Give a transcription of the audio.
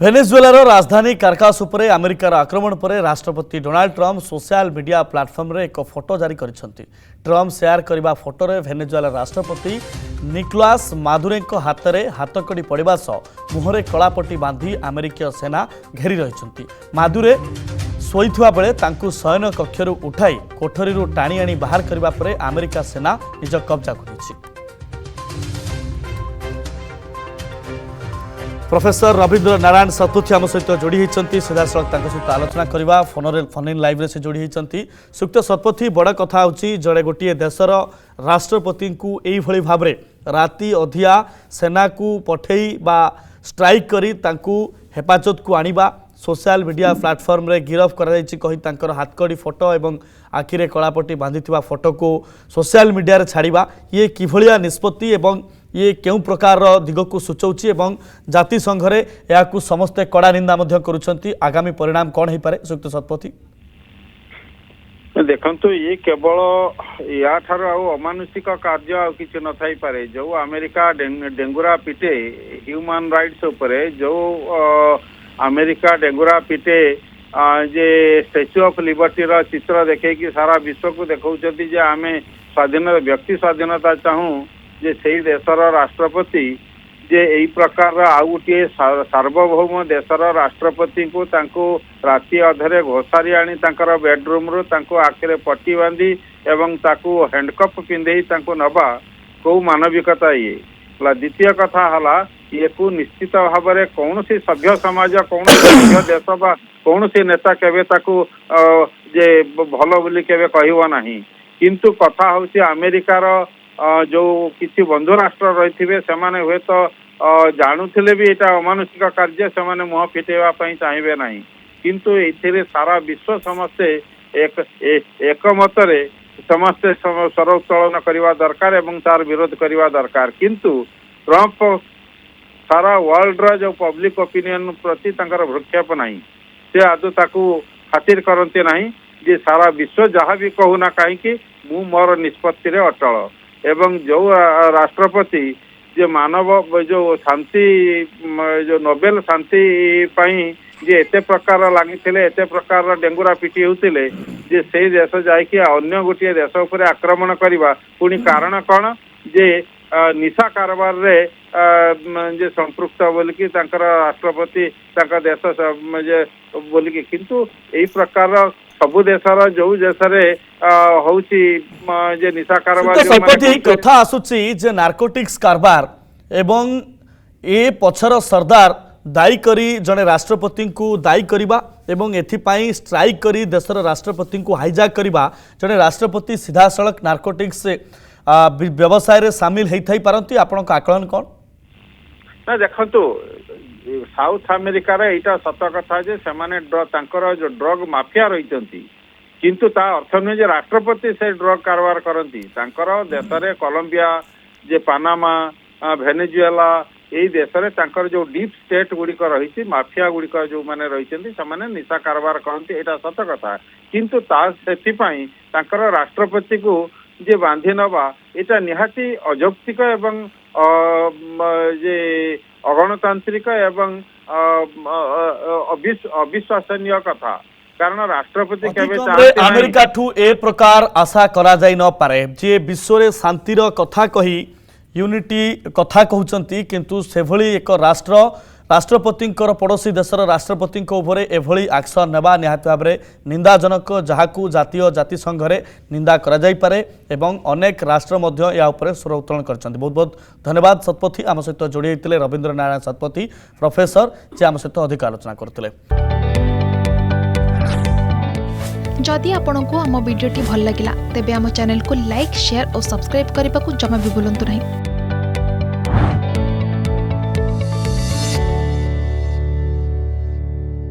ভেনেজুয়েলার রাজধানী কারকাস উপরে আমেরিকার আক্রমণ পরে রাষ্ট্রপতি ডোনাল্ড ট্রম্প সোশিয়াল মিডিয়া প্লাটফর্মে এক ফটো জারি করেছেন। ট্রম্প সেয়ার করা ফটোরে ভেনেজুয়েলার রাষ্ট্রপতি নিকোলাস মাদুরোଙ୍କ হাতরে হাতকড়ি পড়া সহ মুহরে কলাপটি বাঁধি আমেরিকীয় সেনা ঘেরি রয়েছেন। মাদুরে শোইথিবা বেলে তাଙ୍କୁ শୟନ কক্ষରୁ উঠাই কোঠরিରୁ টাଣି আনি বাহার করা পরে আমেরিকা সেনা নিজ কব্জা করেছে। प्रोफेसर रवींद्र नारायण सतपुथी आम सहित जोड़ी होती सीधासल सहित आलोचना करवा फोन इन लाइव से जोड़ी होती। सुक्त सतपथी बड़ कथा हूँ जड़े गोटे देशर राष्ट्रपति को यही भाव में राति अधिया सेना को पठे बा स्ट्राइक करी तांकू हेफाजत को आनिबा सोशल मीडिया प्लाटफर्म रे गिरफ कर हाथकड़ी फोटो एवं आखिरे कलापट्टी बांधी फोटो को सोशल मीडिया रे छाड़िबा ये किभलिया निष्पत्ति एवं ये क्यों प्रकार दिग को सूचाऊँच एवं जातिसंघ रे याकू समस्ते कड़ा निंदा करुछंती आगामी परिणाम कौन हो पारे सुक्त सतपथी देखंतु ये केवल या ठार अमानुषिक कार्य किसी न थाई पारे जो अमेरिका डेंगुरा पिटे ह्यूमन राइट्स उपरे जो अमेरिका डेंगुरा पिटे जे स्टैच्यू ऑफ लिबर्टी रा चित्र देखे कि सारा विश्व को देखौछथि जे आमे स्वाधीन व्यक्ति स्वाधीनता चाहूँ जे से देशर राष्ट्रपति जे यही प्रकार आउ गोटे सार्वभौम देशर राष्ट्रपति को तांको राति अधरे घोषारी आनी तांकर बेडरूम रु तांको आखिरे पट्टी बांधी एवं ताकू हैंडकप पिंधे तांको नबा को मानविकता ये द्वितीय कथा हला ये को निश्चित भाव में कौन सी सभ्य समाज कौन सभ्य देश बा कौन सी नेता केवे ताकू जे भलो बोली केवे कहबो नाही किंतु कथा होची अमेरिकार जो किसी बंधु राष्ट्र रही से हुए तो जानूले भी यहाँ अमानुषिक कार्य से मुह फिटेवा चाहिए ना किंतु ये सारा विश्व समस्ते एक मतरे समस्ते स्वर उत्तोलन करने दरकार एवं तार विरोध करने दरकार किंतु ट्रंप सारा वर्ल्ड रो जो पब्लिक ओपिनियन प्रति भ्रूक्षेप नहीं से आदौ ताकू खातिर करते नहीं जे सारा विश्व जहाँ भी कहूना कहीं मु मोर निष्पत्ति रे अटल एवं जो राष्ट्रपति जो मानव जो शांति जो नोबेल शांति पाई जे एते प्रकार लगी एते प्रकार डेंगुरा पिटी होते जे से देश जाकि अन्य गोटे देश उपर आक्रमण करवा पुणी कारण कौन जे निशा कारबार रे जे संपृक्त बोलिकी राष्ट्रपति देश जे बोलिकी किंतु यही प्रकार सबु देशर जो देश जे निशा कारबार कथा आसुची जे नार्कोटिक्स कारबार एवं ए पछर सरदार दायी करी जने राष्ट्रपति को दायी करिबा एवं एथिपाई स्ट्राइक करी देशर राष्ट्रपति को हाईजैक करिबा जने राष्ट्रपति सीधा सड़क नार्कोटिक्स व्यवसाय रे शामिल होई पारंती आपण का आकलन कौन ना देखंतु साउथ अमेरिका रे एटा सत कथा जे सेमाने तांकर जो ड्रग माफिया रहितंती किंतु ता अर्थ नुहे जे राष्ट्रपति से ड्रग कारबार करती तांकर देश रे कोलंबिया जे पानामा वेनेजुएला यही देश रे तांकर जो डीप स्टेट गुड़िक रही माफिया गुड़िक जो माने रही से निशा कारबार करती एटा सत कथा किंतु ता सेथिपाई तांकर राष्ट्रपति को जे बांधी नवा एटा निहाती अजौक्तिक एवं जे अगणतांत्रिक एवं अविश्वसनीय कथा कारण राष्ट्रपति अमेरिका ठू ए प्रकार आशा करा जाई न पारे जे विश्व रे शांतिर कथा कही यूनिटी कथा कहउचंती किंतु सेभली एक राष्ट्रपति पड़ोसी देशर राष्ट्रपति एभली एक्शन नेबा निहाती भाव में निंदाजनक जहाकू जातीय जातिसंघ रे निंदा करा जाई पारे एवं अनेक राष्ट्र मध्य या उपरे स्वर उत्तोलन करछंती। बहुत बहुत धन्यवाद सतपथी आम सहित जोड़ी होते रवींद्र नारायण सतपथी प्रोफेसर जे आम सहित अधिक आलोचना करते। जदि आपंक आम भिडी भल लगा तेब आम चैनल को लाइक शेयर और सब्सक्राइब करने को जमा भी भूलु नहीं।